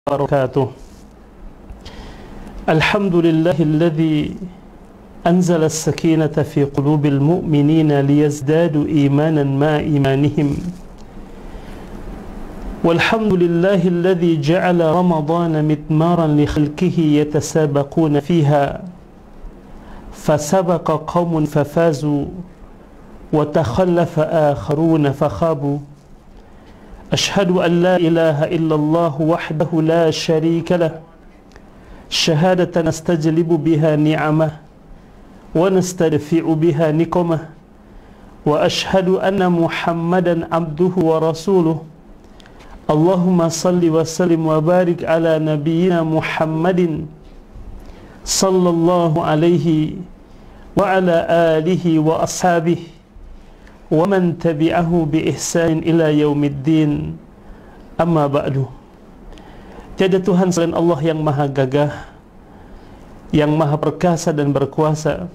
وبركاته. الحمد لله الذي أنزل السكينة في قلوب المؤمنين ليزدادوا إيمانا مع إيمانهم. والحمد لله الذي جعل رمضان مثمارا لخلقه يتسابقون فيها، فسبق قوم ففازوا وتخلف آخرون فخابوا. أشهد أن لا إله إلا الله وحده لا شريك له، شهادة نستجلب بها نعمه ونستدفع بها نقمه. وأشهد أن محمدا عبده ورسوله. اللهم صل وسلم وبارك على نبينا محمد صلى الله عليه وعلى آله وأصحابه ومن تبعه بإحسان إلى يوم الدين. Amma ba'du. Tiada Tuhan selain Allah yang maha gagah, yang maha perkasa dan berkuasa,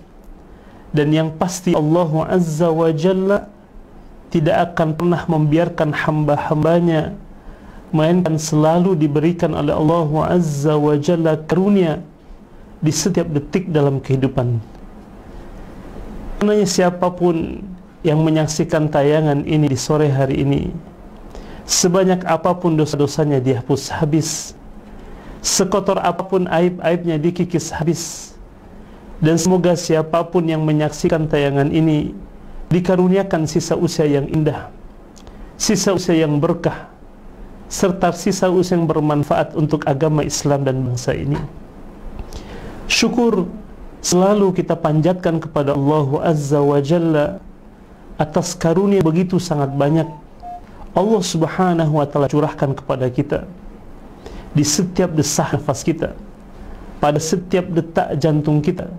dan yang pasti Allah Azza wa Jalla tidak akan pernah membiarkan hamba-hambanya melainkan selalu diberikan oleh Allah Azza wa Jalla karunia di setiap detik dalam kehidupan. Karena siapapun yang menyaksikan tayangan ini di sore hari ini, sebanyak apapun dosa-dosanya dihapus habis, sekotor apapun aib-aibnya dikikis habis. Dan semoga siapapun yang menyaksikan tayangan ini dikaruniakan sisa usia yang indah, sisa usia yang berkah, serta sisa usia yang bermanfaat untuk agama Islam dan bangsa ini. Syukur selalu kita panjatkan kepada Allah Azza wa Jalla atas karunia begitu sangat banyak Allah Subhanahu wa Ta'ala curahkan kepada kita di setiap desah nafas kita, pada setiap detak jantung kita,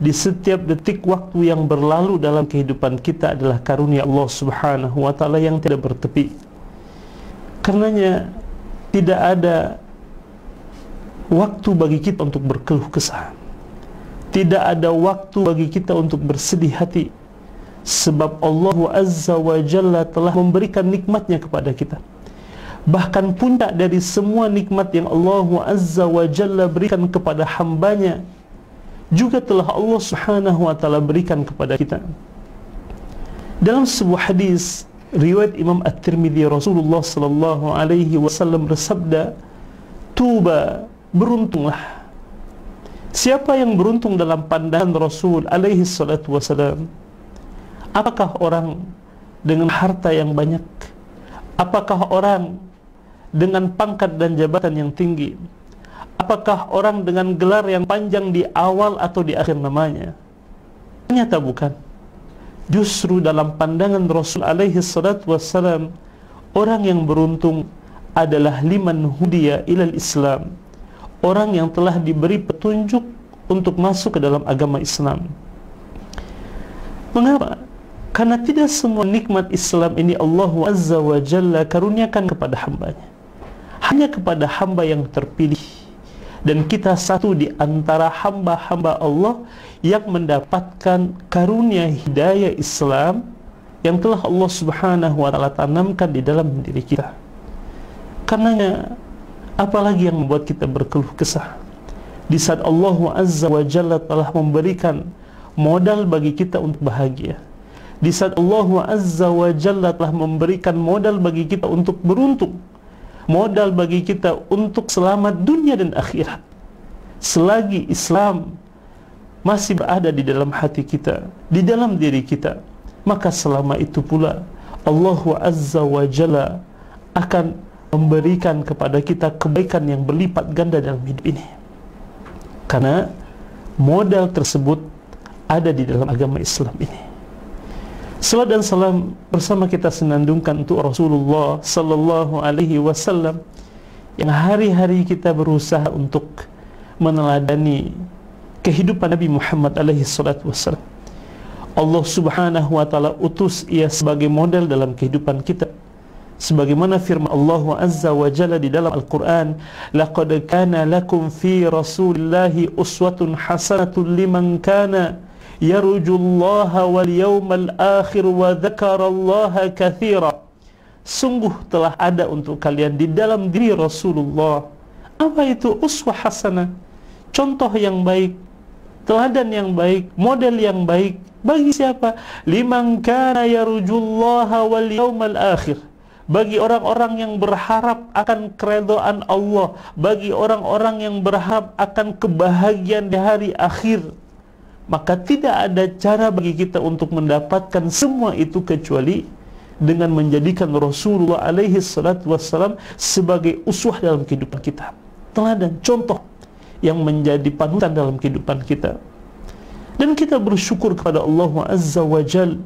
di setiap detik waktu yang berlalu dalam kehidupan kita adalah karunia Allah Subhanahu wa Ta'ala yang tidak bertepi. Karenanya tidak ada waktu bagi kita untuk berkeluh kesah, tidak ada waktu bagi kita untuk bersedih hati, sebab Allah Azza wa Jalla telah memberikan nikmatnya kepada kita. Bahkan puncak dari semua nikmat yang Allah Azza wa Jalla berikan kepada hambanya juga telah Allah Subhanahu wa Ta'ala berikan kepada kita. Dalam sebuah hadis riwayat Imam At-Tirmidzi, Rasulullah sallallahu alaihi wasallam bersabda, "Tuba, beruntunglah siapa yang beruntung dalam pandangan Rasul alaihi salatu wasallam." Apakah orang dengan harta yang banyak? Apakah orang dengan pangkat dan jabatan yang tinggi? Apakah orang dengan gelar yang panjang di awal atau di akhir namanya? Ternyata bukan. Justru dalam pandangan Rasul alaihi salatu wassalam, orang yang beruntung adalah liman hudiya ilal Islam, orang yang telah diberi petunjuk untuk masuk ke dalam agama Islam. Mengapa? Karena tidak semua nikmat Islam ini Allah Azza wa Jalla karuniakan kepada hambanya, hanya kepada hamba yang terpilih. Dan kita satu di antara hamba-hamba Allah yang mendapatkan karunia hidayah Islam yang telah Allah Subhanahu wa Ta'ala tanamkan di dalam diri kita. Karenanya apalagi yang membuat kita berkeluh kesah di saat Allah Azza wa Jalla telah memberikan modal bagi kita untuk bahagia, di saat Allah Azza wa Jalla telah memberikan modal bagi kita untuk beruntung, modal bagi kita untuk selamat dunia dan akhirat. Selagi Islam masih berada di dalam hati kita, di dalam diri kita, maka selama itu pula Allah Azza wa Jalla akan memberikan kepada kita kebaikan yang berlipat ganda dalam hidup ini. Karena modal tersebut ada di dalam agama Islam ini. Salat dan salam bersama kita senandungkan untuk Rasulullah sallallahu alaihi wasallam yang hari-hari kita berusaha untuk meneladani kehidupan Nabi Muhammad alaihi salatu wasallam. Allah Subhanahu wa Ta'ala utus ia sebagai model dalam kehidupan kita. Sebagaimana firman Allah Azza wa Jalla di dalam Al-Quran, "Laqad kana lakum fi Rasulillahi uswatun hasanatun liman kana yarjullaha wal yawmal akhir wa dzakarallaha katsira." Sungguh telah ada untuk kalian di dalam diri Rasulullah Apa itu uswah hasanah? Contoh yang baik, teladan yang baik, model yang baik. Bagi siapa? Liman kana yarjullaha wal yawmal akhir. Bagi orang-orang yang berharap akan keridhaan Allah, bagi orang-orang yang berharap akan kebahagiaan di hari akhir. Maka tidak ada cara bagi kita untuk mendapatkan semua itu kecuali dengan menjadikan Rasulullah alaihi salatu wassalam sebagai uswah dalam kehidupan kita, teladan, contoh yang menjadi panutan dalam kehidupan kita. Dan kita bersyukur kepada Allah Azza wa Jal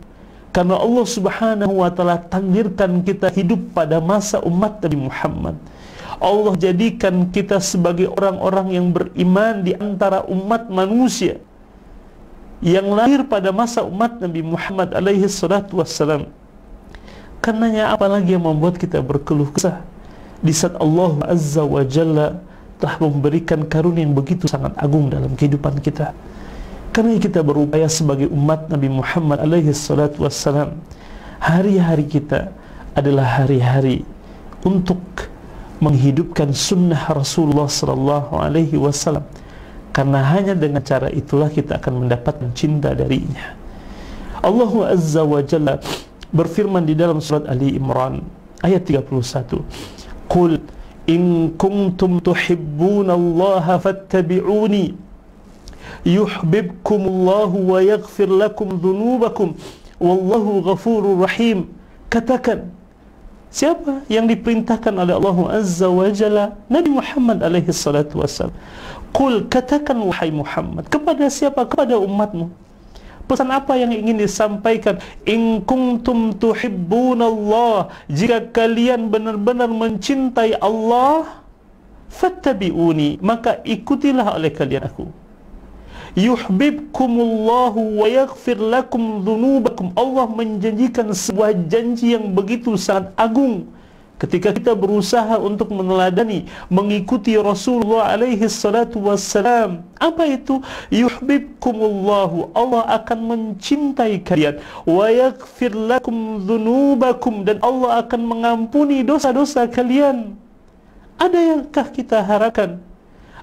karena Allah Subhanahu wa Ta'ala takdirkan kita hidup pada masa umat Nabi Muhammad. Allah jadikan kita sebagai orang-orang yang beriman di antara umat manusia yang lahir pada masa umat Nabi Muhammad alaihi salatu wassalam. Karenanya apalagi yang membuat kita berkeluh kesah di saat Allah Azza wa Jalla telah memberikan karunia yang begitu sangat agung dalam kehidupan kita. Karena kita berupaya sebagai umat Nabi Muhammad alaihi salatu wassalam, hari-hari kita adalah hari-hari untuk menghidupkan sunnah Rasulullah sallallahu alaihi wasallam. Karena hanya dengan cara itulah kita akan mendapatkan cinta darinya. Allah Azza wa Jalla berfirman di dalam surat Ali Imran ayat 31. Qul in kuntum tuhibbunallaha fattabi'uni yuhibbukumullahu wa yaghfir lakum dhunubakum wallahu ghafurur rahim. Katakan, siapa yang diperintahkan oleh Allah Azza wa Jalla? Nabi Muhammad alaihi salatu wassalam. Qul, katakan wahai Muhammad, kepada siapa? Kepada umatmu. Pesan apa yang ingin disampaikan? In kuntum tuhibbunallah, jika kalian benar-benar mencintai Allah, fattabi'uni, maka ikutilah oleh kalian aku. Yuhibbukumullahu wa yaghfir lakum dhunubakum. Allah menjanjikan sebuah janji yang begitu sangat agung ketika kita berusaha untuk meneladani, mengikuti Rasulullah alaihi salatu wassalam. Apa itu? Yuhibbukumullahu, Allah akan mencintai kalian, wa yaghfir lakum dhunubakum, dan Allah akan mengampuni dosa-dosa kalian. Adakah kita harapkan?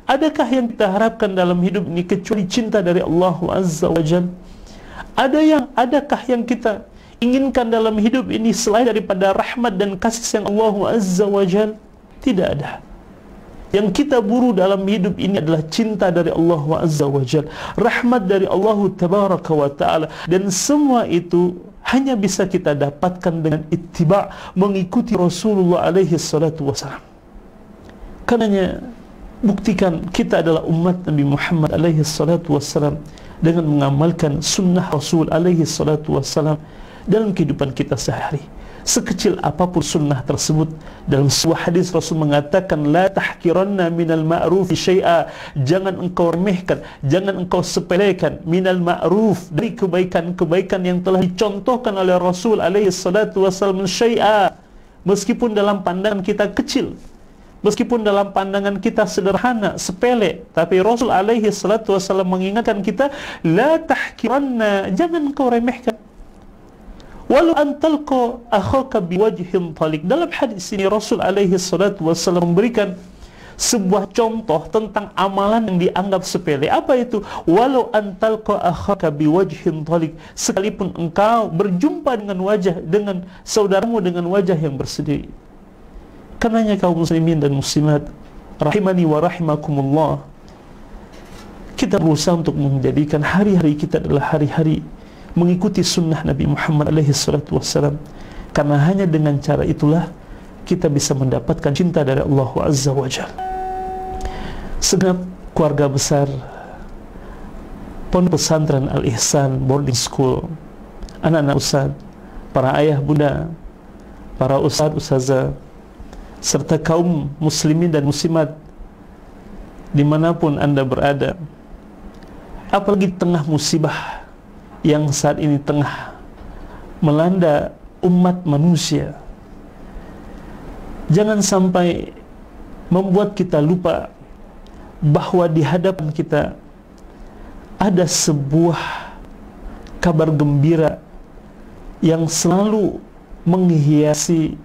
Adakah yang kita harapkan dalam hidup ini kecuali cinta dari Allah Azza wa Jalla? Adakah yang kita inginkan dalam hidup ini selain daripada rahmat dan kasih sayang Allah Azza wa Jalla? Tidak ada. Yang kita buru dalam hidup ini adalah cinta dari Allah Azza wa Jalla, rahmat dari Allah Tabaraka wa Ta'ala, dan semua itu hanya bisa kita dapatkan dengan ittiba', mengikuti Rasulullah alaihi salatu wassalam. Karenanya buktikan kita adalah umat Nabi Muhammad alaihi salatu wassalam dengan mengamalkan sunnah Rasul alaihi salatu wassalam dalam kehidupan kita sehari. Sekecil apapun sunnah tersebut, dalam sebuah hadis Rasul mengatakan, la tahkiranna minal ma'rufi syai'a, jangan engkau remehkan, jangan engkau sepelekan minal ma'ruf, dari kebaikan-kebaikan yang telah dicontohkan oleh Rasul alaihi salatu wassalam, syai'a, meskipun dalam pandangan kita kecil, meskipun dalam pandangan kita sederhana, sepele, tapi Rasul alaihi salatu wassalam mengingatkan kita, la tahkiranna, jangan kau remehkan. Walau antalqa akhaka biwajhin talik. Dalam hadis ini Rasul alaihi salatu wassalam memberikan sebuah contoh tentang amalan yang dianggap sepele. Apa itu? Walau antalqa akhaka biwajhin talik, sekalipun engkau berjumpa dengan saudaramu dengan wajah yang berseri. Karenanya kaum muslimin dan muslimat rahimani wa rahimakumullah, kita berusaha untuk menjadikan hari-hari kita adalah hari-hari mengikuti sunnah Nabi Muhammad alaihi salatu wassalam. Karena hanya dengan cara itulah kita bisa mendapatkan cinta dari Allah Azza wa Jalla. Segenap keluarga besar Pondok Pesantren Al-Ihsan Boarding School, anak-anak ustaz, para ayah bunda, para ustaz ustazah, serta kaum muslimin dan muslimat dimanapun anda berada, apalagi tengah musibah yang saat ini tengah melanda umat manusia, jangan sampai membuat kita lupa bahwa di hadapan kita ada sebuah kabar gembira yang selalu menghiasi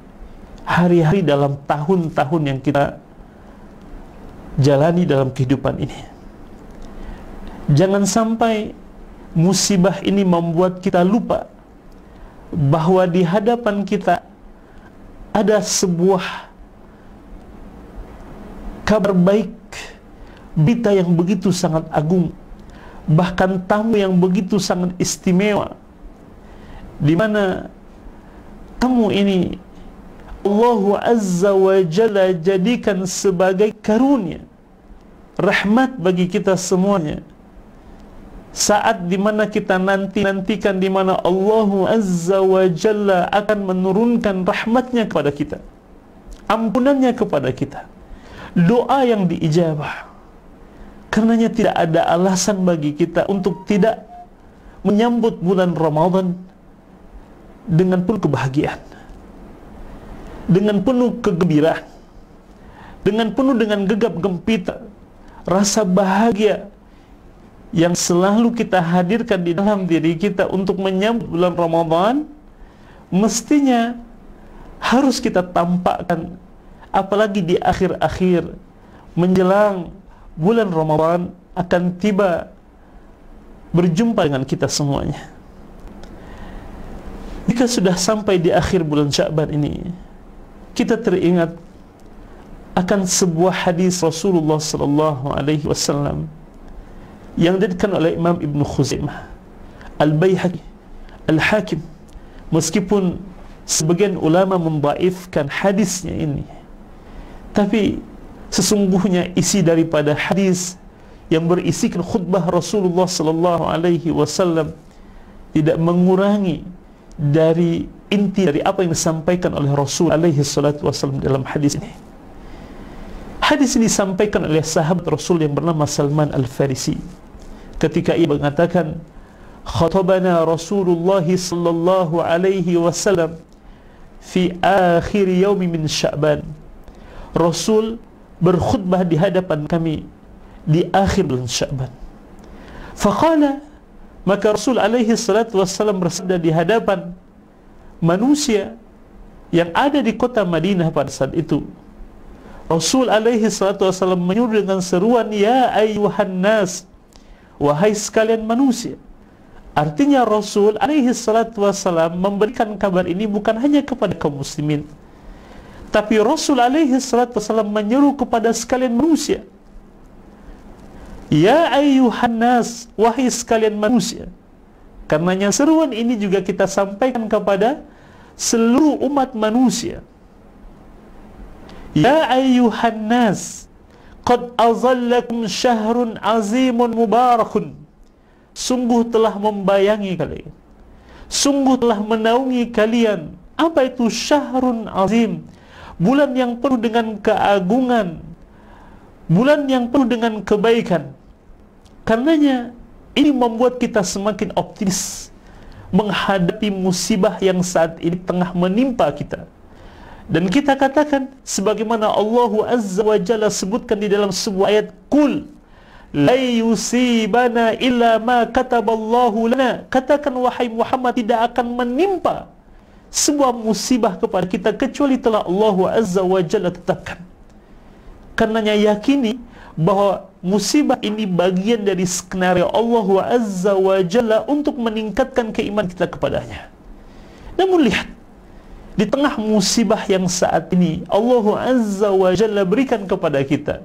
hari-hari dalam tahun-tahun yang kita jalani dalam kehidupan ini. Jangan sampai musibah ini membuat kita lupa bahwa di hadapan kita ada sebuah kabar baik, berita yang begitu sangat agung, bahkan tamu yang begitu sangat istimewa, di mana tamu ini Allah Azza wa Jalla jadikan sebagai karunia, rahmat bagi kita semuanya. Saat dimana kita nantikan dimana Allah Azza wa Jalla akan menurunkan rahmatnya kepada kita, ampunannya kepada kita, doa yang diijabah. Karenanya tidak ada alasan bagi kita untuk tidak menyambut bulan Ramadan dengan penuh kebahagiaan, dengan penuh kegembiraan, dengan penuh dengan gegap gempita, rasa bahagia yang selalu kita hadirkan di dalam diri kita untuk menyambut bulan Ramadan, mestinya harus kita tampakkan, apalagi di akhir-akhir menjelang bulan Ramadan akan tiba berjumpa dengan kita semuanya. Jika sudah sampai di akhir bulan Sya'ban ini, kita teringat akan sebuah hadis Rasulullah sallallahu alaihi wasallam yang diriwayatkan oleh Imam Ibnu Khuzaimah, Al-Baihaqi, Al-Hakim, meskipun sebagian ulama mendhaifkan hadisnya ini, tapi sesungguhnya isi daripada hadis yang berisikan khutbah Rasulullah sallallahu alaihi wasallam tidak mengurangi dari inti dari apa yang disampaikan oleh Rasul alaihi salatu wasallam dalam hadis ini. Hadis ini disampaikan oleh sahabat Rasul yang bernama Salman Al-Farisi ketika ia mengatakan, khatabana Rasulullah sallallahu alaihi wasallam fi akhir yaumi min Sya'ban. Rasul berkhutbah di hadapan kami di akhir bulan Sya'ban. Faqala, maka Rasul alaihi salatu wassalam bersabda di hadapan manusia yang ada di kota Madinah pada saat itu. Rasul alaihi salatu wassalam menyuruh dengan seruan, ya ayyuhan nas, wahai sekalian manusia. Artinya Rasul alaihi salatu wassalam memberikan kabar ini bukan hanya kepada kaum muslimin, tapi Rasul alaihi salatu wassalam menyeru kepada sekalian manusia. Ya ayyuhan nas, wahai sekalian manusia. Karenanya seruan ini juga kita sampaikan kepada seluruh umat manusia. Ya ayyuhan nas, qad azallakum syahrun azimun mubarakun. Sungguh telah membayangi kalian, sungguh telah menaungi kalian. Apa itu syahrun azim? Bulan yang penuh dengan keagungan, bulan yang penuh dengan kebaikan. Karenanya ini membuat kita semakin optimis menghadapi musibah yang saat ini tengah menimpa kita. Dan kita katakan sebagaimana Allah Azza wa Jalla sebutkan di dalam sebuah ayat, Qul la yusibana illa ma kataballahu lana. Katakan wahai Muhammad, tidak akan menimpa sebuah musibah kepada kita kecuali telah Allah Azza wa Jalla tetapkan. Karenanya yakini bahwa musibah ini bagian dari skenario Allah Azza wa Jalla untuk meningkatkan keimanan kita kepadanya. Namun lihat, di tengah musibah yang saat ini Allah Azza wa Jalla berikan kepada kita,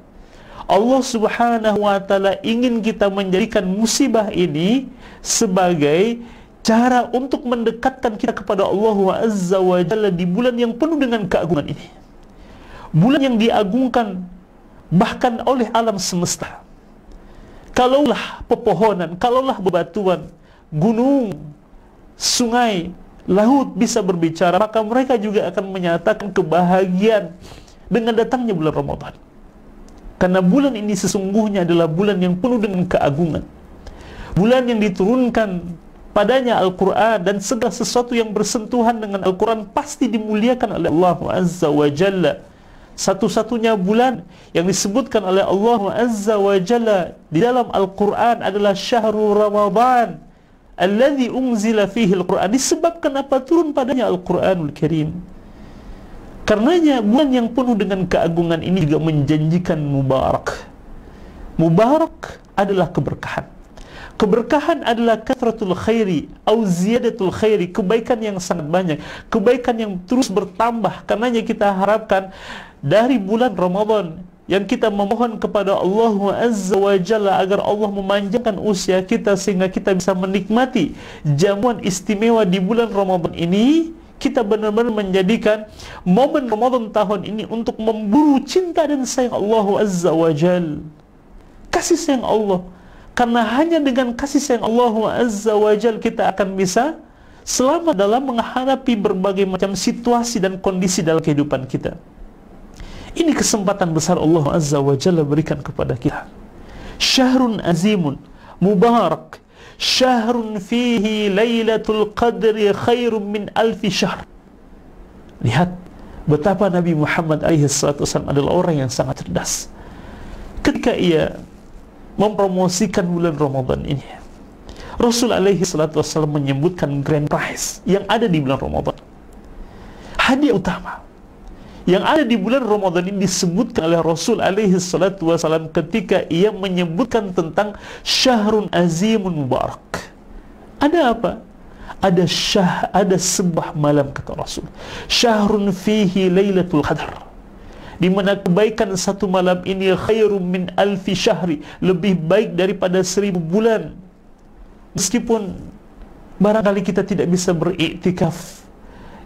Allah Subhanahu wa Ta'ala ingin kita menjadikan musibah ini sebagai cara untuk mendekatkan kita kepada Allah Azza wa Jalla di bulan yang penuh dengan keagungan ini, bulan yang diagungkan bahkan oleh alam semesta. Kalaulah pepohonan, kalaulah bebatuan, gunung, sungai, laut bisa berbicara, maka mereka juga akan menyatakan kebahagiaan dengan datangnya bulan Ramadan. Karena bulan ini sesungguhnya adalah bulan yang penuh dengan keagungan, bulan yang diturunkan padanya Al-Quran, dan segala sesuatu yang bersentuhan dengan Al-Quran pasti dimuliakan oleh Allah Azza wa Jalla. Satu-satunya bulan yang disebutkan oleh Allah Azza wa Jalla di dalam Al-Quran adalah Syahrul Ramadan alladzi unzila fihi Al-Quran. Disebabkan apa? Turun padanya Al-Quranul Karim. Karenanya bulan yang penuh dengan keagungan ini juga menjanjikan mubarak. Mubarak adalah keberkahan. Keberkahan adalah kathratul khairi atau ziyadatul khairi, kebaikan yang sangat banyak, kebaikan yang terus bertambah. Karenanya kita harapkan dari bulan Ramadan yang kita memohon kepada Allah Azza wa Jalla agar Allah memanjangkan usia kita sehingga kita bisa menikmati jamuan istimewa di bulan Ramadan ini. Kita benar-benar menjadikan momen Ramadan tahun ini untuk memburu cinta dan sayang Allah Azza wa Jalla. Kasih sayang Allah. Karena hanya dengan kasih sayang Allah Azza wa Jalla kita akan bisa selamat dalam menghadapi berbagai macam situasi dan kondisi dalam kehidupan kita. Ini kesempatan besar Allah Azza wa Jalla berikan kepada kita. Syahrun azimun mubarak, syahrun fihi laylatul qadri khairum min alfi syahr. Lihat betapa Nabi Muhammad SAW adalah orang yang sangat cerdas ketika ia mempromosikan bulan Ramadan ini. Rasul SAW menyebutkan grand prize yang ada di bulan Ramadan. Hadiah utama yang ada di bulan Ramadan ini disebutkan oleh Rasul SAW ketika ia menyebutkan tentang syahrun azimun mubarak. Ada apa? Ada sebuah malam, kata Rasul, syahrun fihi laylatul qadar, di mana kebaikan satu malam ini khairum min alfi syahri, lebih baik daripada 1000 bulan. Meskipun barangkali kita tidak bisa beriktikaf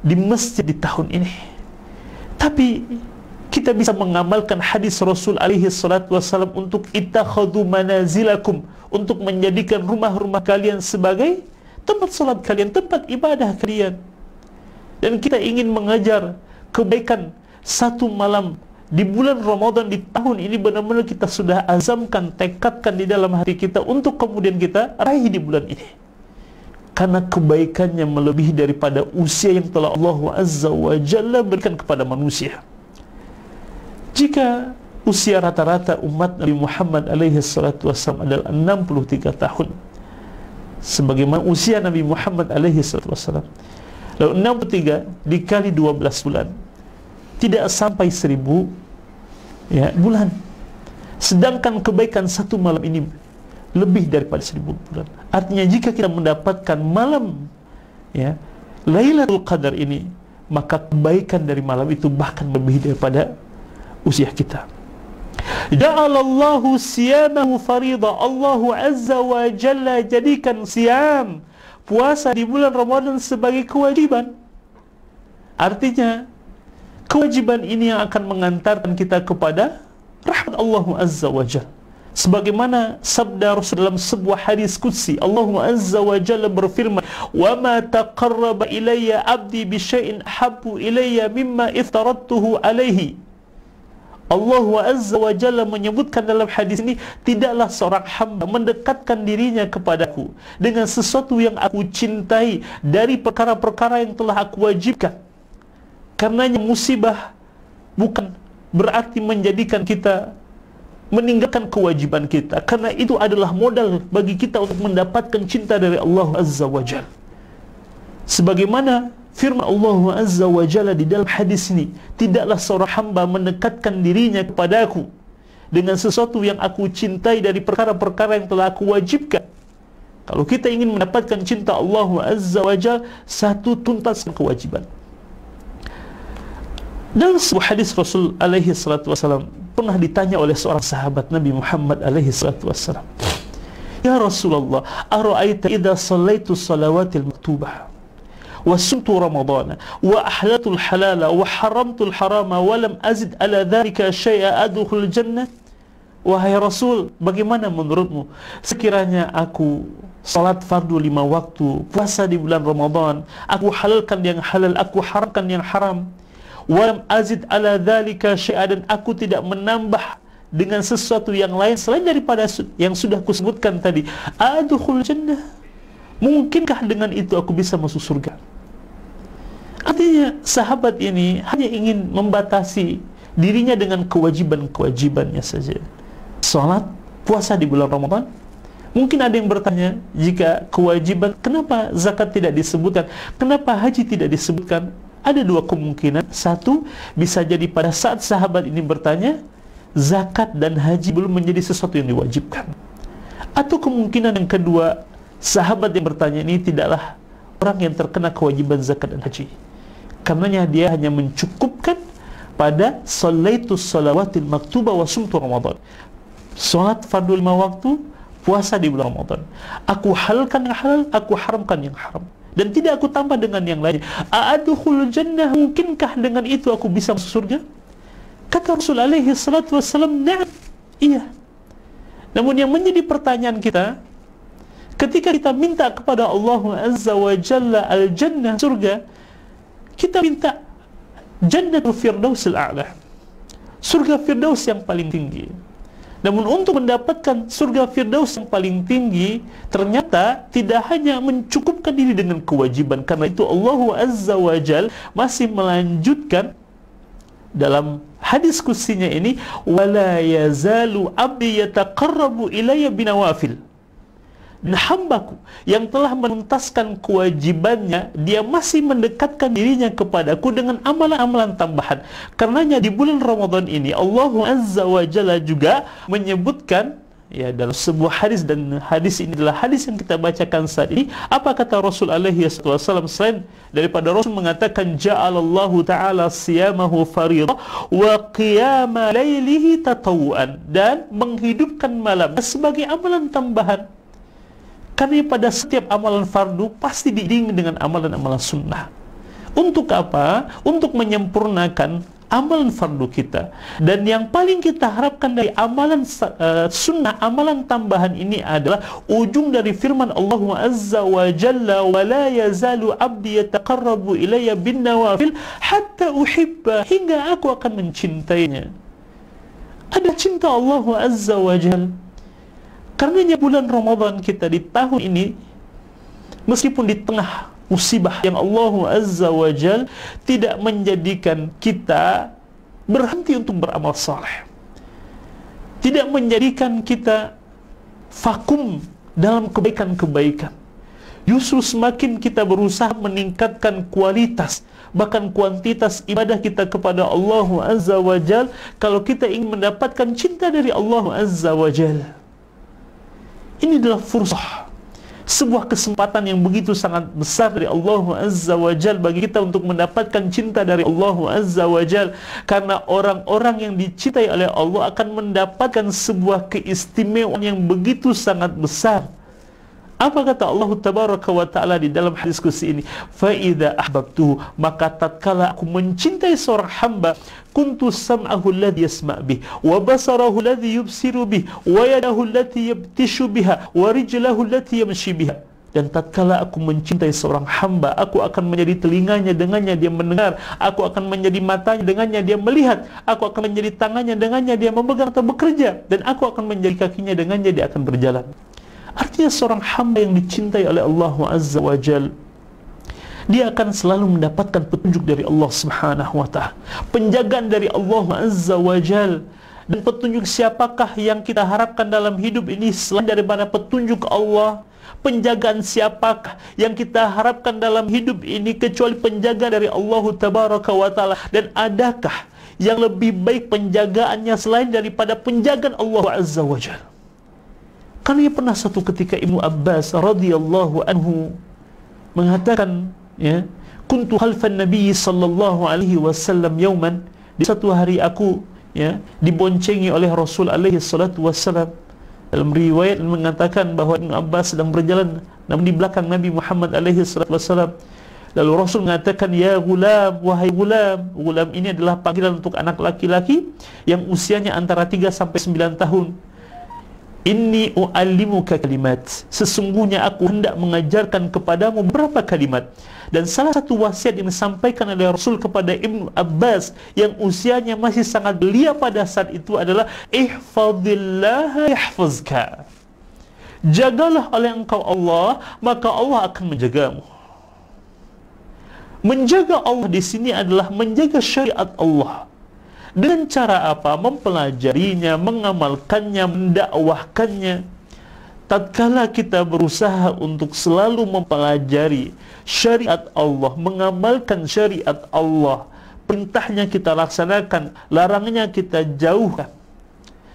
di masjid di tahun ini, tapi kita bisa mengamalkan hadis Rasul SAW untuk ittakhadhu manazilakum, untuk menjadikan rumah-rumah kalian sebagai tempat salat kalian, tempat ibadah kalian. Dan kita ingin mengajar kebaikan satu malam di bulan Ramadan di tahun ini, benar-benar kita sudah azamkan, tekadkan di dalam hati kita untuk kemudian kita raih di bulan ini. Karena kebaikannya melebihi daripada usia yang telah Allah Azza wa Jalla berikan kepada manusia. Jika usia rata-rata umat Nabi Muhammad SAW adalah 63 tahun, sebagaimana usia Nabi Muhammad SAW, lalu 63 dikali 12 bulan, tidak sampai 1000 bulan. Sedangkan kebaikan satu malam ini lebih daripada 1000 bulan. Artinya jika kita mendapatkan malam Lailatul Qadar ini, maka kebaikan dari malam itu bahkan lebih daripada usia kita. Ja'alallahu siyamahu faridah. Allah Azza wa Jalla jadikan siyam, puasa di bulan Ramadan sebagai kewajiban. Artinya kewajiban ini yang akan mengantarkan kita kepada rahmat Allah Azza wa Jalla. Sebagaimana sabda Rasul dalam sebuah hadis qudsi, Allah Azza wa Jalla berfirman, "Wa ma taqarraba ilayya 'abdi bi syai'in habbu ilayya mimma iftaradtuhu alaihi." Allah Azza wa Jalla menyebutkan dalam hadis ini, tidaklah seorang hamba mendekatkan dirinya kepadaku dengan sesuatu yang aku cintai dari perkara-perkara yang telah aku wajibkan. Karenanya musibah bukan berarti menjadikan kita meninggalkan kewajiban kita, karena itu adalah modal bagi kita untuk mendapatkan cinta dari Allah Azza wa Jalla. Sebagaimana firman Allah Azza wa Jalla di dalam hadis ini, tidaklah seorang hamba mendekatkan dirinya kepadaku dengan sesuatu yang aku cintai dari perkara-perkara yang telah aku wajibkan. Kalau kita ingin mendapatkan cinta Allah Azza wa Jalla, satu, tuntaskan kewajiban. Dalam sebuah hadis Rasul SAW pernah ditanya oleh seorang sahabat Nabi Muhammad SAW, "Ya Rasulullah, ara'aita idza sallaitu salawatil maktubah wa sumtu ramadana wa ahlatul halala wa haramtul harama wa lam azid ala dhalika syai'a adkhul jannah?" Wahai Rasul, bagaimana menurutmu sekiranya aku salat fardu 5 waktu, puasa di bulan Ramadan, aku halalkan yang halal, aku haramkan yang haram, walam azid ala dhalika syai'a, dan aku tidak menambah dengan sesuatu yang lain selain daripada yang sudah kusebutkan tadi, adkhul jannah, mungkinkah dengan itu aku bisa masuk surga? Artinya sahabat ini hanya ingin membatasi dirinya dengan kewajiban-kewajibannya saja. Salat, puasa di bulan Ramadan. Mungkin ada yang bertanya, jika kewajiban, kenapa zakat tidak disebutkan? Kenapa haji tidak disebutkan? Ada dua kemungkinan. Satu, bisa jadi pada saat sahabat ini bertanya, zakat dan haji belum menjadi sesuatu yang diwajibkan. Atau kemungkinan yang kedua, sahabat yang bertanya ini tidaklah orang yang terkena kewajiban zakat dan haji. Karenanya dia hanya mencukupkan pada salaitus salawatil maktubah wa sumtu Ramadan. Salat fardu 5 waktu, puasa di bulan Ramadan. Aku halalkan yang halal, aku haramkan yang haram. Dan tidak aku tambah dengan yang lainnya. A'adkhulul jannah, mungkinkah dengan itu aku bisa masuk surga? Kata Rasul alaihi salatu wassalam, na'am, iya. Namun yang menjadi pertanyaan kita, ketika kita minta kepada Allah Azza wa Jalla al-jannah, surga, kita minta Jannatul Firdausil A'la, surga Firdaus yang paling tinggi. Namun untuk mendapatkan surga Firdaus yang paling tinggi, ternyata tidak hanya mencukupkan diri dengan kewajiban. Karena itu Allah Azza wa Jalla masih melanjutkan dalam hadis kutsinya ini, wala yazalu abdi yataqarrabu ilayya binawafil. Dan hambaku yang telah menuntaskan kewajibannya, dia masih mendekatkan dirinya kepadaku dengan amalan-amalan tambahan. Karenanya di bulan Ramadan ini Allah Azza wa Jalla juga menyebutkan ya dalam sebuah hadis, dan hadis ini adalah hadis yang kita bacakan saat ini. Apa kata Rasul alaihi wasallam selain daripada Rasul mengatakan ja'alallahu ta'ala siyamahu fariḍah wa qiyama lailihi tatawuan, dan menghidupkan malam sebagai amalan tambahan. Karena pada setiap amalan fardu pasti diiringi dengan amalan-amalan sunnah. Untuk apa? Untuk menyempurnakan amalan fardu kita. Dan yang paling kita harapkan dari amalan sunnah, amalan tambahan ini adalah ujung dari firman Allah Azza wa Jalla, wa la yazalu abdi yataqarrabu ilayya bin nawafil hatta uhibba, hingga aku akan mencintainya. Ada cinta Allah Azza wa Jalla. Karenanya bulan Ramadan kita di tahun ini, meskipun di tengah musibah yang Allah Azza wa Jal tidak menjadikan kita berhenti untuk beramal saleh, tidak menjadikan kita vakum dalam kebaikan-kebaikan. Justru semakin kita berusaha meningkatkan kualitas, bahkan kuantitas ibadah kita kepada Allah Azza wa Jal, kalau kita ingin mendapatkan cinta dari Allah Azza wa Jal. Ini adalah fursah, sebuah kesempatan yang begitu sangat besar dari Allah Azza wa Jal bagi kita untuk mendapatkan cinta dari Allah Azza wa Jal. Karena orang-orang yang dicintai oleh Allah akan mendapatkan sebuah keistimewaan yang begitu sangat besar. Apa kata Allah Tabaraka wa Ta'ala di dalam hadis qudsi ini? Fa'idha ahbabtuhu, maka tatkala aku mencintai seorang hamba, kuntu sam'ahu alladhi yasma' bih, wa basarahu alladhi yubsiru bih, wa yadahu allati yabtishu biha, wa rijlahu allati yamshi biha. Dan tatkala aku mencintai seorang hamba, aku akan menjadi telinganya, dengannya dia mendengar, aku akan menjadi matanya, dengannya dia melihat, aku akan menjadi tangannya, dengannya dia memegang atau bekerja, dan aku akan menjadi kakinya, dengannya dia akan berjalan. Artinya seorang hamba yang dicintai oleh Allah Azza wa Jal, dia akan selalu mendapatkan petunjuk dari Allah Subhanahu wa Ta'ala, penjagaan dari Allah Azza wa Jal. Dan petunjuk siapakah yang kita harapkan dalam hidup ini selain daripada petunjuk Allah? Penjagaan siapakah yang kita harapkan dalam hidup ini kecuali penjagaan dari Allah Tabaraka wa Ta'ala? Dan adakah yang lebih baik penjagaannya selain daripada penjagaan Allah Azza wa Jal? Karena pernah satu ketika Ibnu Abbas radhiyallahu anhu mengatakan, ya, kuntu khalfan Nabi sallallahu alaihi wasallam yauman, di satu hari aku, ya, diboncengi oleh Rasul alaihi salatu wasallam. Dalam riwayat mengatakan bahwa Ibnu Abbas sedang berjalan namun di belakang Nabi Muhammad alaihi salatu wasallam. Lalu Rasul mengatakan, ya gulam, wahai gulam. Gulam ini adalah panggilan untuk anak laki-laki yang usianya antara 3 sampai 9 tahun. Inni u'allimuka kalimat, sesungguhnya aku hendak mengajarkan kepadamu beberapa kalimat. Dan salah satu wasiat yang disampaikan oleh Rasul kepada Ibnu Abbas yang usianya masih sangat belia pada saat itu adalah ihfazillah yahfazka, jagalah oleh engkau Allah, maka Allah akan menjagamu. Menjaga Allah di sini adalah menjaga syariat Allah. Dengan cara apa? Mempelajarinya, mengamalkannya, mendakwahkannya. tatkala kita berusaha untuk selalu mempelajari syariat Allah, mengamalkan syariat Allah, perintahnya kita laksanakan, larangannya kita jauhkan,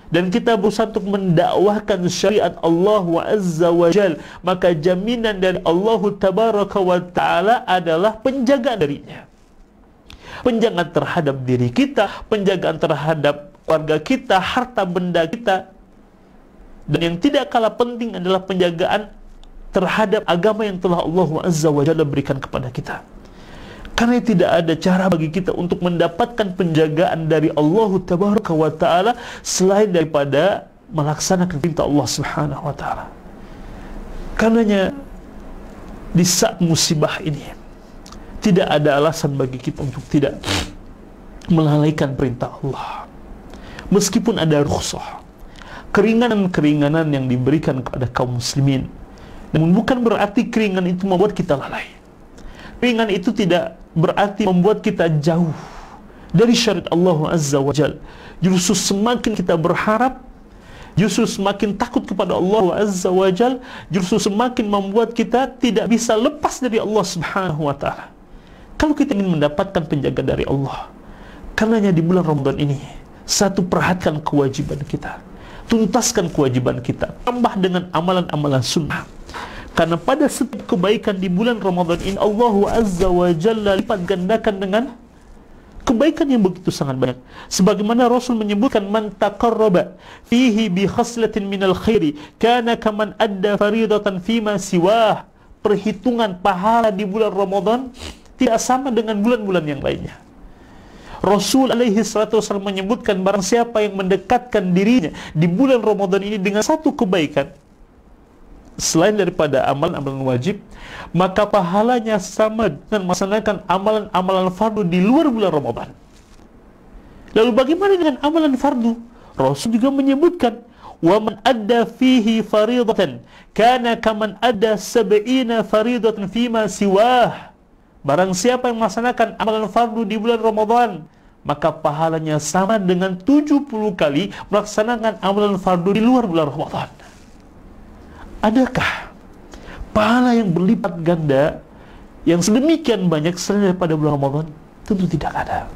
dan kita berusaha untuk mendakwahkan syariat Allah Azza wa Jal, maka jaminan dari Allah Tabaraka wa Ta'ala adalah penjagaan darinya. Penjagaan terhadap diri kita, penjagaan terhadap keluarga kita, harta benda kita, dan yang tidak kalah penting adalah penjagaan terhadap agama yang telah Allah Azza wa Jalla berikan kepada kita. Karena tidak ada cara bagi kita untuk mendapatkan penjagaan dari Allah Tabaraka wa Ta'ala selain daripada melaksanakan perintah Allah Subhanahu wa Ta'ala. Karenanya di saat musibah ini tidak ada alasan bagi kita untuk tidak melalaikan perintah Allah. Meskipun ada rukhsah, keringanan-keringanan yang diberikan kepada kaum muslimin, namun bukan berarti keringanan itu membuat kita lalai. Keringanan itu tidak berarti membuat kita jauh dari syariat Allah Azza wa Jal. Justru semakin kita berharap, justru semakin takut kepada Allah Azza wa Jal, justru semakin membuat kita tidak bisa lepas dari Allah Subhanahu wa Ta'ala. Kalau kita ingin mendapatkan penjagaan dari Allah, karenanya di bulan Ramadan ini, satu, perhatikan kewajiban kita, tuntaskan kewajiban kita, tambah dengan amalan-amalan sunnah. Karena pada setiap kebaikan di bulan Ramadan ini, Allah Azza wa Jalla lipat gandakan dengan kebaikan yang begitu sangat banyak. Sebagaimana Rasul menyebutkan, man taqarraba fihi bi khaslatin minal khairi kana kaman adda faridatan fima siwah. Perhitungan pahala di bulan Ramadan tidak sama dengan bulan-bulan yang lainnya. Rasul alaihi salatu wasallam menyebutkan, barang siapa yang mendekatkan dirinya di bulan Ramadan ini dengan satu kebaikan selain daripada amalan-amalan wajib, maka pahalanya sama dengan melaksanakan amalan-amalan fardu di luar bulan Ramadan. Lalu bagaimana dengan amalan fardu? Rasul juga menyebutkan, wa man adda fihi faridatan kana kaman adda sab'ina faridatan fima siwah. Barang siapa yang melaksanakan amalan fardu di bulan Ramadan, maka pahalanya sama dengan 70 kali melaksanakan amalan fardu di luar bulan Ramadan. Adakah pahala yang berlipat ganda yang sedemikian banyak selain daripada bulan Ramadan? Tentu tidak ada.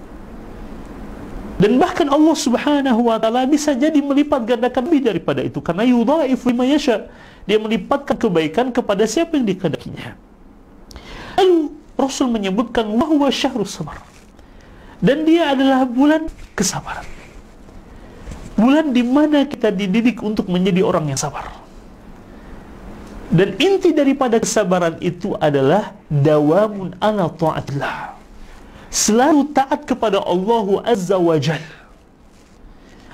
Dan bahkan Allah Subhanahu wa Ta'ala bisa jadi melipat gandakan lebih daripada itu, karena yudha'if liman yasha. Dia melipatkan kebaikan kepada siapa yang dikehendakinya. Lalu Rasul menyebutkan wahwa syahrus sabar, dan dia adalah bulan kesabaran, bulan di mana kita dididik untuk menjadi orang yang sabar. Dan inti daripada kesabaran itu adalah dawamun ala ta'atillah, selalu taat kepada Allah Azza wa Jal.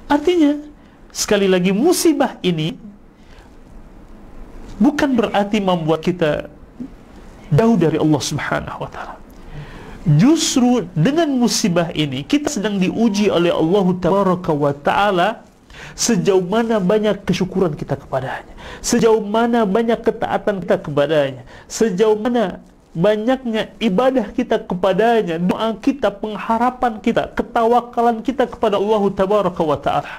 Artinya, sekali lagi, musibah ini bukan berarti membuat kita jauh dari Allah Subhanahu wa Ta'ala. Justru dengan musibah ini kita sedang diuji oleh Allah Tabaraka wa Ta'ala sejauh mana banyak kesyukuran kita kepadanya, sejauh mana banyak ketaatan kita kepadanya, sejauh mana banyaknya ibadah kita kepadanya, doa kita, pengharapan kita, ketawakalan kita kepada Allah Tabaraka wa Ta'ala.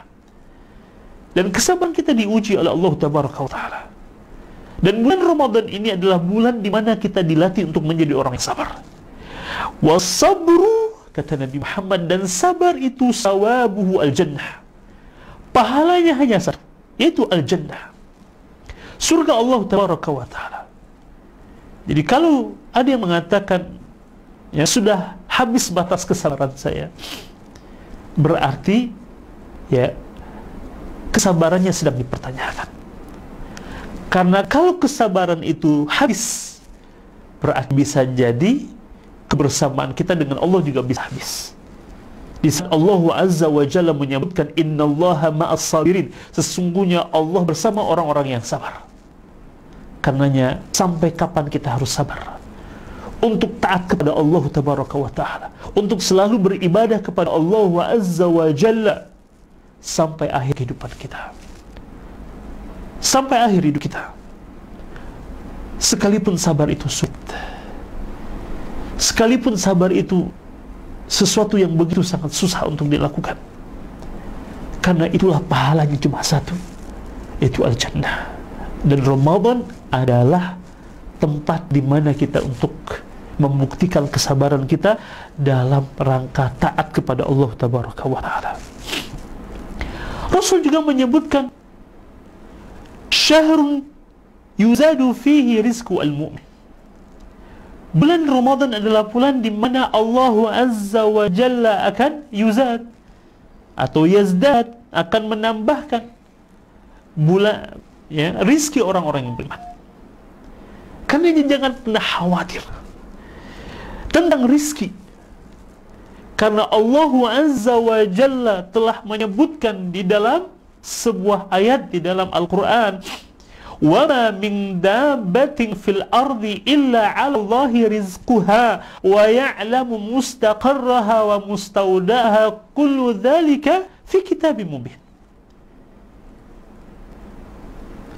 Dan kesabaran kita diuji oleh Allah Tabaraka wa Ta'ala. Dan bulan Ramadan ini adalah bulan di mana kita dilatih untuk menjadi orang yang sabar. Wasabru, kata Nabi Muhammad, dan sabar itu sawabuhu al-jannah. Pahalanya hanya satu, yaitu al-jannah, surga Allah Tabaraka wa Ta'ala. Jadi kalau ada yang mengatakan, ya sudah habis batas kesabaran saya, berarti ya kesabarannya sedang dipertanyakan. Karena kalau kesabaran itu habis, berarti bisa jadi kebersamaan kita dengan Allah juga bisa habis. Di saat Allah Azza wa Jalla menyebutkan, innallaha ma'as sabirin, sesungguhnya Allah bersama orang-orang yang sabar. Karenanya, sampai kapan kita harus sabar untuk taat kepada Allah Tabaraka wa Ta'ala, untuk selalu beribadah kepada Allah Azza wa Jalla sampai akhir kehidupan kita, sampai akhir hidup kita. Sekalipun sabar itu sulit, sekalipun sabar itu sesuatu yang begitu sangat susah untuk dilakukan, karena itulah pahalanya cuma satu, yaitu al-jannah, Dan Ramadan adalah tempat di mana kita untuk membuktikan kesabaran kita dalam rangka taat kepada Allah Tabaraka wa Ta'ala. Rasul juga menyebutkan syahrun yuzadu fihi rizqu al-mu'min. Bulan Ramadan adalah bulan di mana Allah Azza wa Jalla akan yuzad atau yazdad, akan menambahkan bulan rizki orang-orang yang beriman. Karena jangan pernah khawatir tentang rizki, karena Allah Azza wa Jalla telah menyebutkan di dalam sebuah ayat di dalam Al-Quran, وَمَا مِنْ دَابَّةٍ فِي الْأَرْضِ إِلَّا عَلَى اللَّهِ رِزْقُهَا وَيَعْلَمُ مُسْتَقَرَّهَا وَمُسْتَوْدَاهَا كُلُّ ذَلِكَ فِي كِتَابٍ مُبِينٍ.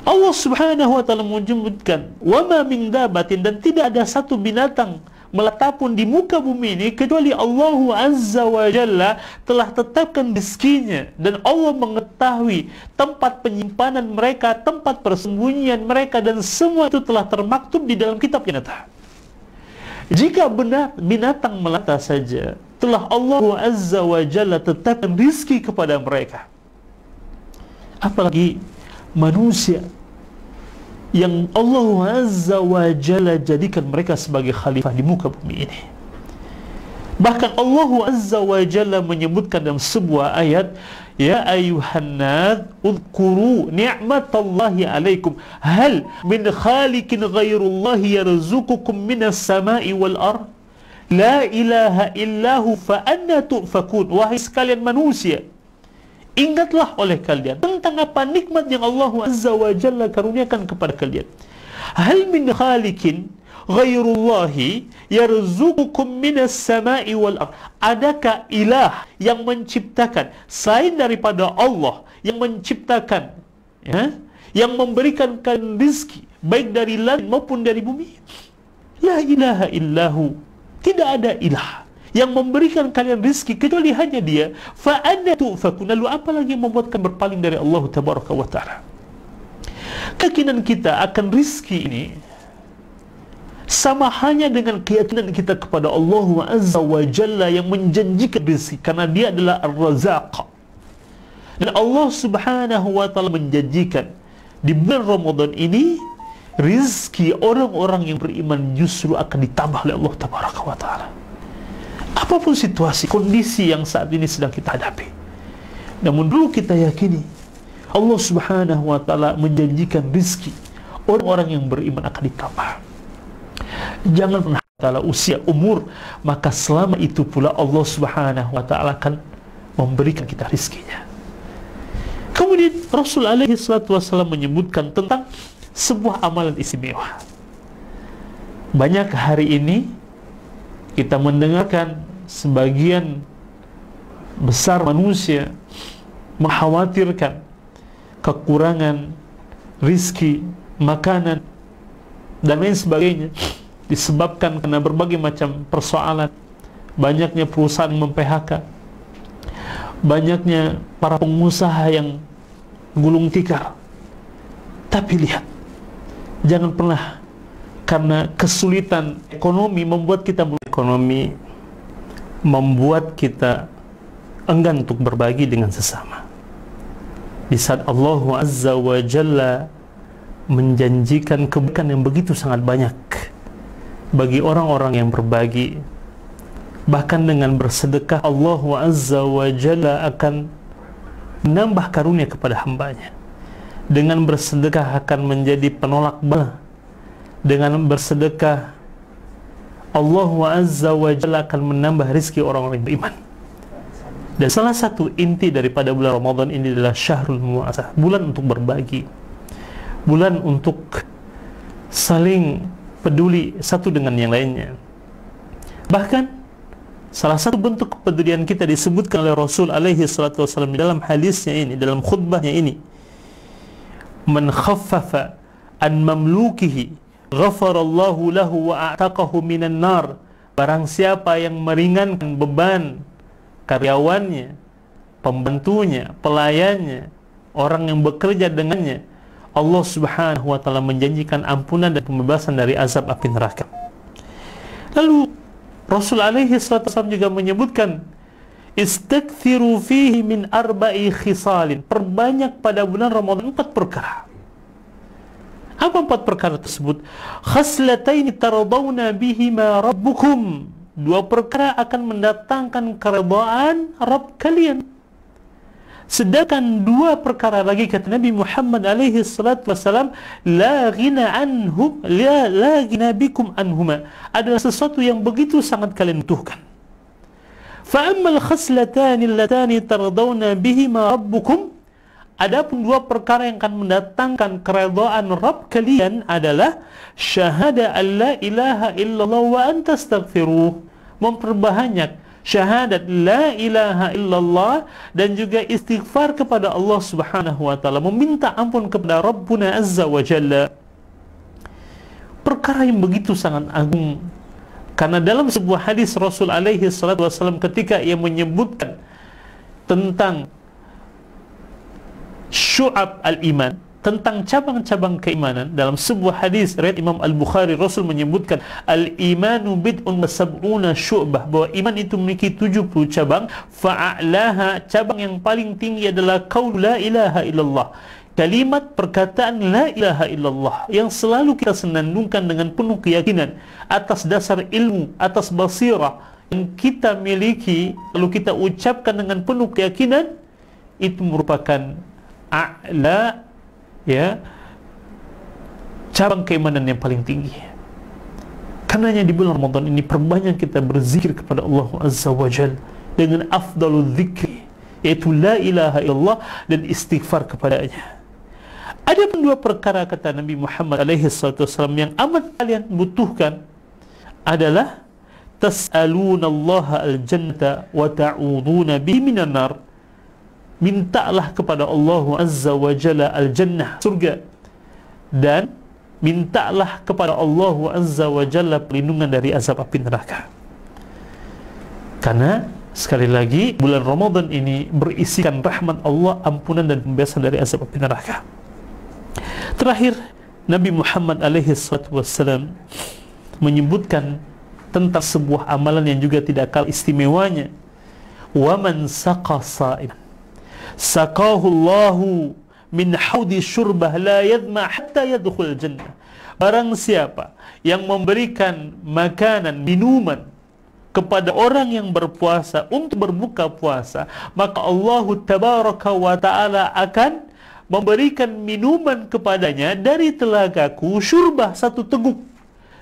Allah Subhanahu wa Ta'ala menyebutkan وَمَا مِنْ دَابَّةٍ, dan tidak ada satu binatang meletapun di muka bumi ini kecuali Allah Azza wa Jalla telah tetapkan rezekinya, dan Allah mengetahui tempat penyimpanan mereka, tempat persembunyian mereka, dan semua itu telah termaktub di dalam kitab yang nyata. Jika binatang melata saja telah Allah Azza wa Jalla tetapkan rizki kepada mereka, apalagi manusia yang Allah Azza wa Jalla jadikan mereka sebagai khalifah di muka bumi ini. Bahkan Allah Azza wa Jalla menyebutkan dalam sebuah ayat, ya ayuhan nas udhkuru ni'matallahi alaikum hal min khaliqin ghairullahi yarzuqukum minas sama'i wal ard la ilaha illahu fa anna tu'fakun. Wahai sekalian manusia, ingatlah oleh kalian tentang apa nikmat yang Allah Azza wa Jalla karuniakan kepada kalian. Hal min khaliqin ghairullahi yarzuqukum minas sama'i wal ard. Adakah ilah yang menciptakan selain daripada Allah, yang menciptakan, yang memberikan kalian rizki baik dari langit maupun dari bumi? La ilaha illahu, tidak ada ilah yang memberikan kalian rizki kecuali hanya Dia. Fa anna tu'fakun, lalu apa lagi yang membuat kalian berpaling dari Allah Tabaraka wa Ta'ala? Keyakinan kita akan rizki ini sama hanya dengan keyakinan kita kepada Allah Azza wa Jalla yang menjanjikan rizki, karena Dia adalah Ar-Razzaq. Dan Allah Subhanahu wa Ta'ala menjanjikan di bulan Ramadan ini rizki orang-orang yang beriman justru akan ditambah oleh Allah Tabaraka wa Ta'ala. Apapun situasi, kondisi yang saat ini sedang kita hadapi, namun dulu kita yakini Allah Subhanahu wa Ta'ala menjanjikan rizki orang-orang yang beriman akan ditambah. Jangan pernah ta'ala usia umur, maka selama itu pula Allah Subhanahu wa Ta'ala akan memberikan kita rizkinya. Kemudian Rasul alaihi salatu wassalam menyebutkan tentang sebuah amalan istimewa. Banyak hari ini kita mendengarkan sebagian besar manusia mengkhawatirkan kekurangan rizki, makanan, dan lain sebagainya, disebabkan karena berbagai macam persoalan. Banyaknya perusahaan yang mem-PHK, banyaknya para pengusaha yang gulung tikar. Tapi lihat, jangan pernah karena kesulitan ekonomi membuat kita enggan untuk berbagi dengan sesama. Di saat Allah Azza wa Jalla menjanjikan kebaikan yang begitu sangat banyak bagi orang-orang yang berbagi, bahkan dengan bersedekah Allah Azza wa Jalla akan menambah karunia kepada hambanya. Dengan bersedekah akan menjadi penolak bala. Dengan bersedekah Allah Azza wa Jalla akan menambah rizki orang-orang beriman. Dan salah satu inti daripada bulan Ramadan ini adalah syahrul mu'asah, bulan untuk berbagi, bulan untuk saling peduli satu dengan yang lainnya. Bahkan salah satu bentuk kepedulian kita disebutkan oleh Rasul alaihi salatu wasallam dalam hadisnya ini, dalam khutbahnya ini, man khaffafa an mamlukihi ghafarallahu lahu wa a'taqahu minan nar. Barang siapa yang meringankan beban karyawannya, pembantunya, pelayannya, orang yang bekerja dengannya, Allah Subhanahu wa taala menjanjikan ampunan dan pembebasan dari azab api neraka. Lalu Rasul alaihi wasallam juga menyebutkan, istakthiru fihi min arba'i khisalin, perbanyak pada bulan Ramadan 4 perkara. Apa 4 perkara tersebut? Khaslataini tardawna bihima rabbukum, 2 perkara akan mendatangkan keridhaan Rabb kalian. Sedangkan 2 perkara lagi, kata Nabi Muhammad alaihi salatu wasalam, la ghina anhum, la ghina bikum anhuma, adalah sesuatu yang begitu sangat kalian butuhkan. Fa ammal khaslatani allatani tardawna bihima rabbukum, adapun 2 perkara yang akan mendatangkan keridhaan Rabb kalian adalah syahada an la ilaha illallah wa anta astaghfiruh, memperbanyak syahadat la ilaha illallah dan juga istighfar kepada Allah Subhanahu wa taala, meminta ampun kepada Rabbuna Azza wa Jalla. Perkara yang begitu sangat agung, karena dalam sebuah hadis Rasul alaihi salatu wasallam ketika ia menyebutkan tentang syu'ab al-iman, tentang cabang-cabang keimanan, dalam sebuah hadis riwayat Imam Al-Bukhari, Rasul menyebutkan al-imanu bid'un sab'una syu'bah, bahwa iman itu memiliki 70 cabang. Fa'a'laha, cabang yang paling tinggi adalah qaul la ilaha illallah, kalimat perkataan la ilaha illallah yang selalu kita senandungkan dengan penuh keyakinan atas dasar ilmu, atas basirah yang kita miliki, lalu kita ucapkan dengan penuh keyakinan. Itu merupakan a'la, ya, cabang keimanan yang paling tinggi. Karenanya di bulan Ramadan ini perbanyak kita berzikir kepada Allah Azza wa Jalla dengan afdalul zikri, yaitu la ilaha illallah dan istighfar kepadanya. Ada pun 2 perkara, kata Nabi Muhammad alaihi wasallam, yang amat kalian butuhkan adalah tas'alunallaha al-jannata wa ta'uduna bihi minan nar, mintalah kepada Allah Azza wa Jalla al-jannah, surga, dan mintalah kepada Allah Azza wa Jalla perlindungan dari azab api neraka. Karena sekali lagi bulan Ramadan ini berisikan rahmat Allah, ampunan dan pembebasan dari azab api neraka. Terakhir, Nabi Muhammad alaihi wasallam menyebutkan tentang sebuah amalan yang juga tidak kalah istimewanya. Wa man saqa sa'iman saqahullahu min haudi syurbah la yadma hatta yadkhul jannah. Barang siapa yang memberikan makanan, minuman kepada orang yang berpuasa untuk berbuka puasa, maka Allah tabaraka wa ta'ala akan memberikan minuman kepadanya dari telagaku, syurbah, 1 teguk,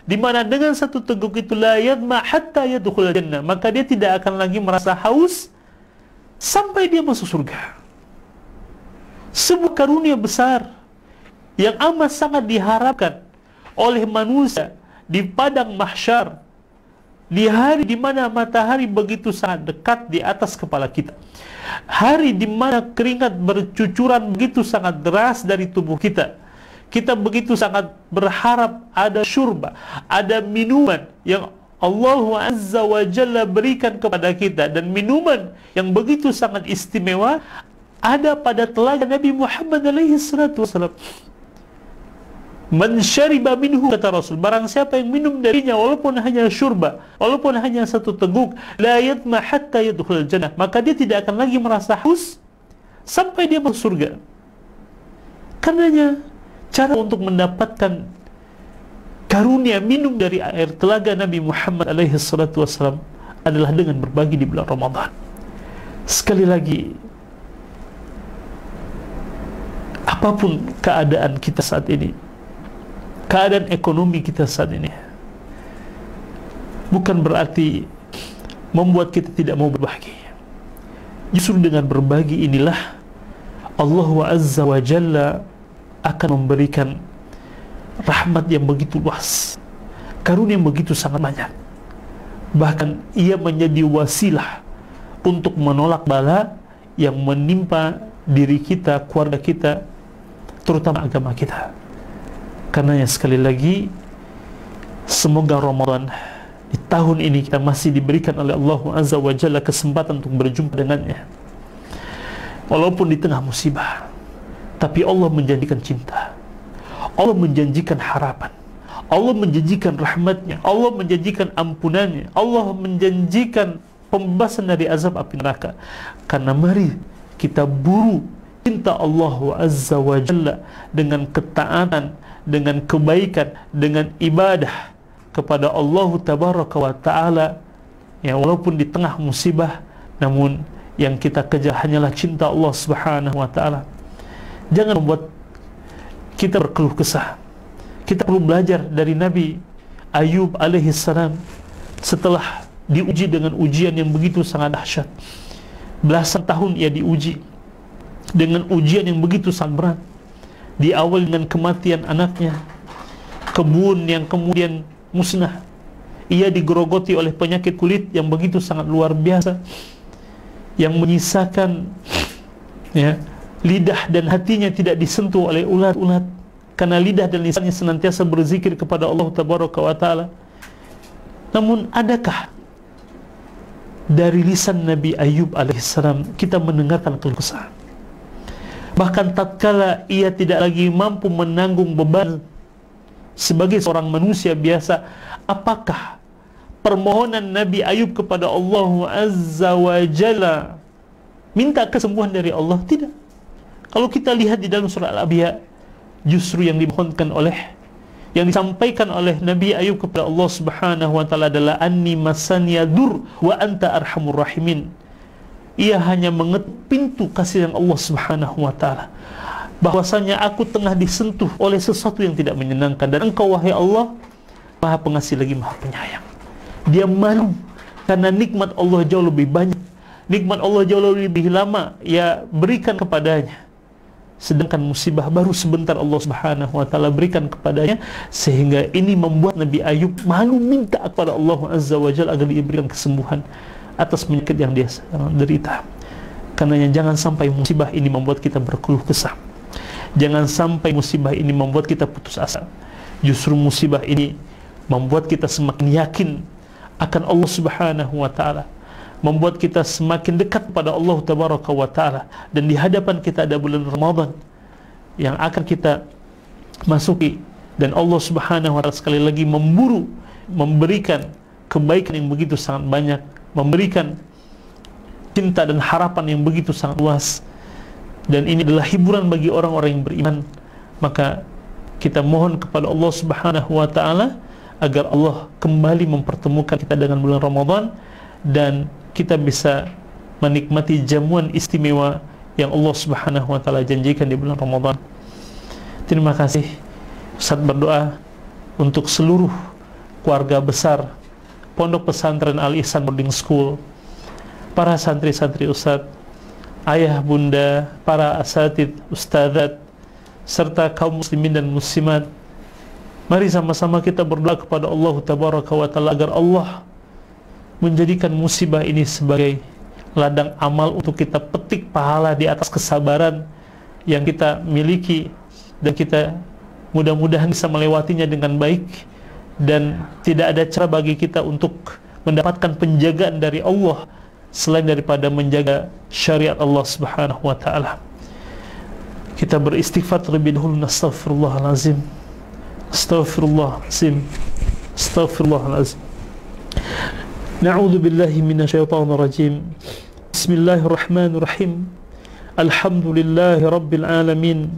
di mana dengan 1 teguk itu la yadma hatta yadkhul jannah, maka dia tidak akan lagi merasa haus sampai dia masuk surga. Sebuah karunia besar yang amat sangat diharapkan oleh manusia di padang mahsyar, di hari di mana matahari begitu sangat dekat di atas kepala kita, hari di mana keringat bercucuran begitu sangat deras dari tubuh kita. Kita begitu sangat berharap ada syurba, ada minuman yang Allah Azza wa Jalla berikan kepada kita, dan minuman yang begitu sangat istimewa ada pada telaga Nabi Muhammad alaihi salatu wasallam. Man syariba minhu, kata Rasul, barang siapa yang minum darinya walaupun hanya syurba, walaupun hanya 1 teguk, la yadma hatta yadkhul jannah, maka dia tidak akan lagi merasa haus sampai dia masuk surga. Karenanya cara untuk mendapatkan karunia minum dari air telaga Nabi Muhammad alaihi salatu wasallam adalah dengan berbagi di bulan Ramadan. Sekali lagi, apapun keadaan kita saat ini, keadaan ekonomi kita saat ini, bukan berarti membuat kita tidak mau berbagi. Justru dengan berbagi inilah Allah Azza wa Jalla akan memberikan rahmat yang begitu luas, karunia yang begitu sangat banyak. Bahkan ia menjadi wasilah untuk menolak bala yang menimpa diri kita, keluarga kita, terutama agama kita. Karenanya sekali lagi, semoga Ramadan di tahun ini kita masih diberikan oleh Allah Azza wa Jalla kesempatan untuk berjumpa dengannya, walaupun di tengah musibah, tapi Allah menjadikan cinta. Allah menjanjikan harapan, Allah menjanjikan rahmatnya, Allah menjanjikan ampunannya, Allah menjanjikan pembebasan dari azab api neraka. Karena mari kita buru cinta Allah Azza wa Jalla dengan ketaatan, dengan kebaikan, dengan ibadah kepada Allah Tabaraka wa Ta'ala. Ya, walaupun di tengah musibah, namun yang kita kejar hanyalah cinta Allah Subhanahu wa Ta'ala. Jangan membuat kita berkeluh kesah. Kita perlu belajar dari Nabi Ayub alaihi salam setelah diuji dengan ujian yang begitu sangat dahsyat. Belasan tahun ia diuji dengan ujian yang begitu sangat berat. Diawali dengan kematian anaknya, kebun yang kemudian musnah, ia digerogoti oleh penyakit kulit yang begitu sangat luar biasa, yang menyisakan lidah dan hatinya tidak disentuh oleh ulat-ulat, karena lidah dan lisannya senantiasa berzikir kepada Allah Tabaraka wa Ta'ala. Namun adakah dari lisan Nabi Ayub alaihissalam kita mendengarkan keluh kesah? Bahkan tatkala ia tidak lagi mampu menanggung beban sebagai seorang manusia biasa, apakah permohonan Nabi Ayub kepada Allah Azza wa Jalla minta kesembuhan dari Allah? Tidak. Kalau kita lihat di dalam surah Al-Anbiya, justru yang dimohonkan yang disampaikan oleh Nabi Ayub kepada Allah Subhanahu wa Ta'ala adalah anni masaniya dur wa anta arhamur rahimin. Ia hanya mengetuk pintu kasih yang Allah Subhanahu wa Ta'ala, bahwasanya aku tengah disentuh oleh sesuatu yang tidak menyenangkan, dan engkau wahai Allah Maha Pengasih lagi Maha Penyayang. Dia malu karena nikmat Allah jauh lebih banyak, nikmat Allah jauh lebih lama ia berikan kepadanya, sedangkan musibah baru sebentar Allah Subhanahu wa Ta'ala berikan kepadanya, sehingga ini membuat Nabi Ayub malu minta kepada Allah Azza wa Jalla agar diberikan kesembuhan atas penyakit yang dia derita. Karena jangan sampai musibah ini membuat kita berkeluh kesah, jangan sampai musibah ini membuat kita putus asa. Justru musibah ini membuat kita semakin yakin akan Allah Subhanahu wa Ta'ala, membuat kita semakin dekat kepada Allah Tabaraka wa Ta'ala. Dan di hadapan kita ada bulan Ramadan yang akan kita masuki, dan Allah Subhanahu wa Ta'ala sekali lagi memberikan kebaikan yang begitu sangat banyak, memberikan cinta dan harapan yang begitu sangat luas, dan ini adalah hiburan bagi orang-orang yang beriman. Maka kita mohon kepada Allah Subhanahu wa Ta'ala agar Allah kembali mempertemukan kita dengan bulan Ramadan, dan kita bisa menikmati jamuan istimewa yang Allah Subhanahu wa Ta'ala janjikan di bulan Ramadan. Terima kasih. Ustaz berdoa untuk seluruh keluarga besar Pondok Pesantren Al Ihsan Boarding School, para santri-santri Ustaz, ayah bunda, para asatid, ustadzat, serta kaum muslimin dan muslimat. Mari sama-sama kita berdoa kepada Allah Tabaraka wa Ta'ala agar Allah menjadikan musibah ini sebagai ladang amal untuk kita petik pahala di atas kesabaran yang kita miliki, dan kita mudah-mudahan bisa melewatinya dengan baik, dan tidak ada cara bagi kita untuk mendapatkan penjagaan dari Allah selain daripada menjaga syariat Allah Subhanahu wa Ta'ala. Kita beristighfar terlebih dahulu. Astaghfirullahalazim, astaghfirullahalazim, astaghfirullahalazim. Na'udzu billahi minasyaitonir rajim. Bismillahirrahmanirrahim. Alhamdulillahi rabbil alamin,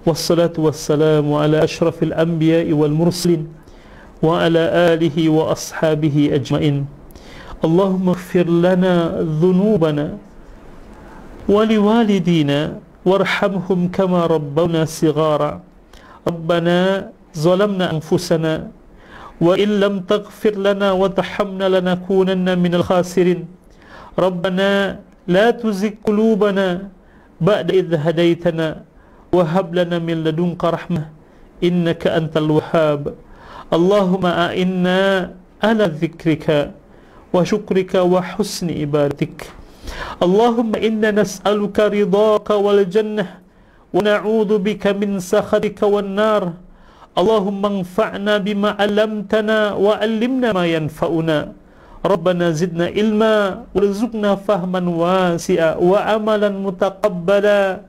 wassalatu wassalamu ala asyrafil anbiya'i wal mursalin wa ala alihi wa ashabihi ajmain. Allahumma ighfir lana dhunubana wa liwalidina warhamhum kama rabbawna sighara. Rabbana zalamna anfusana wa in lam taghfir lana wa tarhamna lanakunanna minal khasirin. Rabbana la tuzigh qulubana ba'da idh hadaytana wa hab lana min ladunka rahmah innaka antal wahhab. Allahumma a'inna ala dzikrika wa syukrika wa husni ibadatik. Allahumma inna nas'aluka ridhaka wal jannah wa na'udzu bika min sakhatika wan nar. Allahumma anfa'na bima 'allamtana wa 'allimna ma yanfa'una. Rabbana zidna ilma warzuqna fahman wasi'a wa amalan mutaqabbala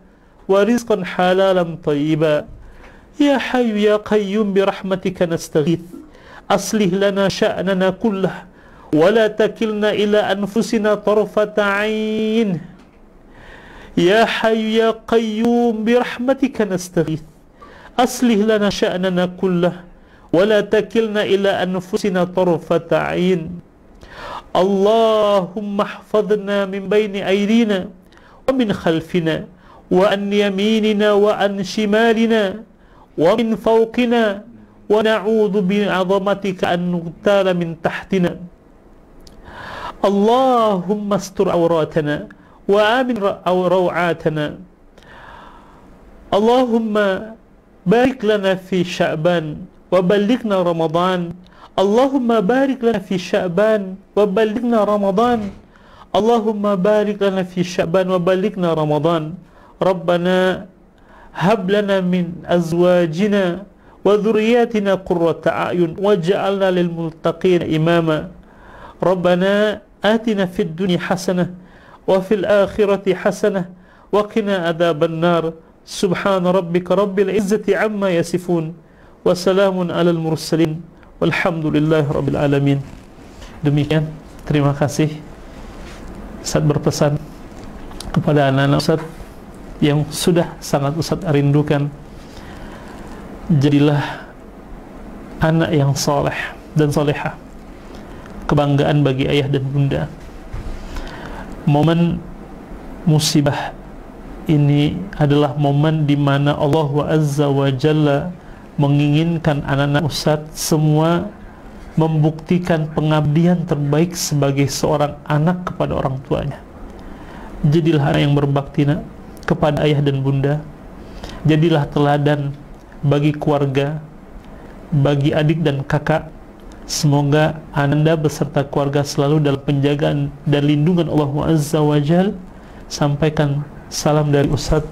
wa rizqan halalan thayyiba. Ya Hayyu Ya Qayyum birahmatika nastaghith aslih lana sya'nana kullah wa la takilna ila anfusina tarfata 'ain. Ya Hayyu Ya Qayyum birahmatika nastaghith aslih lana sya'nana kullah wa la takilna ila anfusina tarfata 'ain. Allahumma ihfadhna min baini aydina wa min khalfina wa an yaminina wa an shimalina wa min fawqina wa na'udzu bi'azamatika an nughtala min tahtina. Allahumma astur awratana wa amin raw'atana. Allahumma barik lana fi Sya'ban wa ballighna Ramadan. Allahumma barik lana fi Sya'ban wa ballighna Ramadan. Allahumma barik lana fi Sya'ban wa ballighna Ramadan. Rabbana hab lana min azwajina wa dhurriyyatina qurrata a'yun waj'alna lil muttaqina imama. Rabbana atina fid dunya hasanah wa fil akhirati hasanah wa qina adzaban nar. Subhana rabbika rabbil izzati amma yasifun wa salamun alal mursalin walhamdulillahi rabbil alamin. Demikian, terima kasih. Ustaz berpesan kepada anak-anak Ustaz yang sudah sangat Ustaz rindukan, jadilah anak yang soleh dan solehah, kebanggaan bagi ayah dan bunda. Momen musibah ini adalah momen di mana Allah Azza wa Jalla menginginkan anak-anak Ustaz semua membuktikan pengabdian terbaik sebagai seorang anak kepada orang tuanya. Jadilah anak yang berbakti kepada ayah dan bunda. Jadilah teladan bagi keluarga, bagi adik dan kakak. Semoga Anda beserta keluarga selalu dalam penjagaan dan lindungan Allah Azza wa Jalla. Sampaikan salam dari Ustaz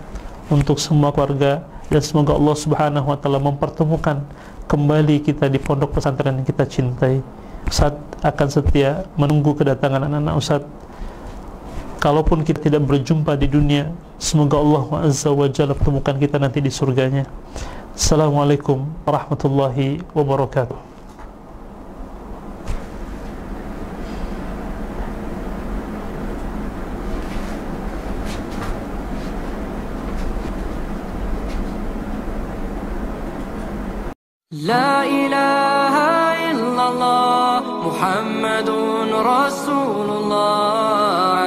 untuk semua keluarga, dan semoga Allah Subhanahu wa taala mempertemukan kembali kita di pondok pesantren yang kita cintai. Ustaz akan setia menunggu kedatangan anak-anak Ustaz. Kalaupun kita tidak berjumpa di dunia, semoga Allah Azza wa Jalla pertemukan kita nanti di surganya. Assalamualaikum warahmatullahi wabarakatuh. La ilaha illallah Muhammadun Rasulullah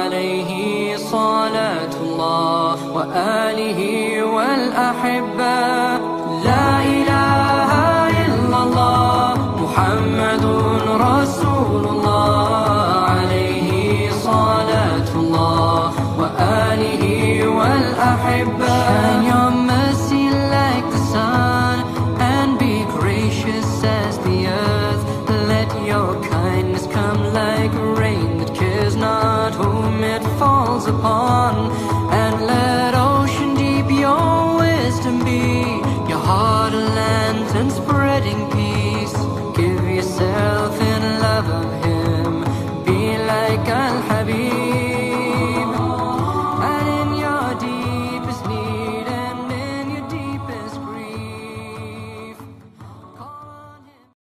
alaihi salatullah wa alihi wal ahibba. La ilaha illallah Muhammadun Rasulullah alaihi salatullah wa alihi wal ahibba. Shine your mercy like the sun and be gracious as the earth. Let your kindness come like rain that cares not whom it falls upon. And let ocean deep your wisdom be, your heart a lantern spreading peace. Give yourself in love